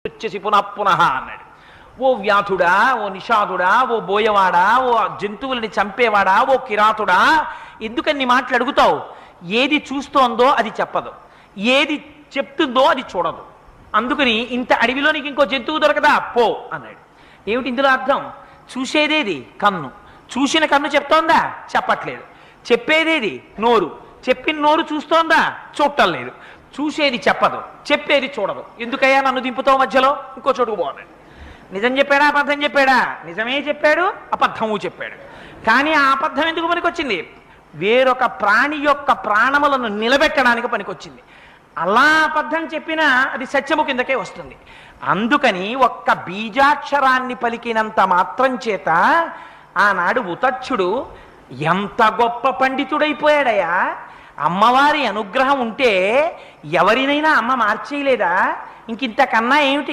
వచ్చేసి పునః పునః అన్నాడు. ఓ వ్యాధుడా, ఓ నిషాదుడా, ఓ బోయవాడా, ఓ జంతువులని చంపేవాడా, ఓ కిరాతుడా, ఎందుకని మాటలు అడుగుతావు? ఏది చూస్తోందో అది చెప్పదు, ఏది చెప్తుందో అది చూడదు. అందుకని ఇంత అడవిలో నీకు ఇంకో జంతువు దొరకదా, పో అన్నాడు. ఏమిటి ఇందులో అర్థం? చూసేదేది కన్ను, చూసిన కన్ను చెప్తోందా? చెప్పట్లేదు. చెప్పేదేది నోరు, చెప్పిన నోరు చూస్తోందా? చూడటం లేదు. చూసేది చెప్పదు, చెప్పేది చూడదు. ఎందుకయ్యా నన్ను దింపుతావు మధ్యలో? ఇంకో చోటుకు పోన్నాడు. నిజం చెప్పాడా అబద్ధం చెప్పాడా? నిజమే చెప్పాడు, అబద్ధము చెప్పాడు. కానీ ఆ అబద్ధం ఎందుకు పనికొచ్చింది? వేరొక ప్రాణి యొక్క ప్రాణములను నిలబెట్టడానికి పనికొచ్చింది. అలా అబద్ధం చెప్పినా అది సత్యము కిందకే వస్తుంది. అందుకని ఒక్క బీజాక్షరాన్ని పలికినంత మాత్రం చేత ఆనాడు ఉతచ్చుడు ఎంత గొప్ప పండితుడైపోయాడయా! అమ్మవారి అనుగ్రహం ఉంటే ఎవరినైనా అమ్మ మార్చేయలేదా? ఇంకింతకన్నా ఏమిటి?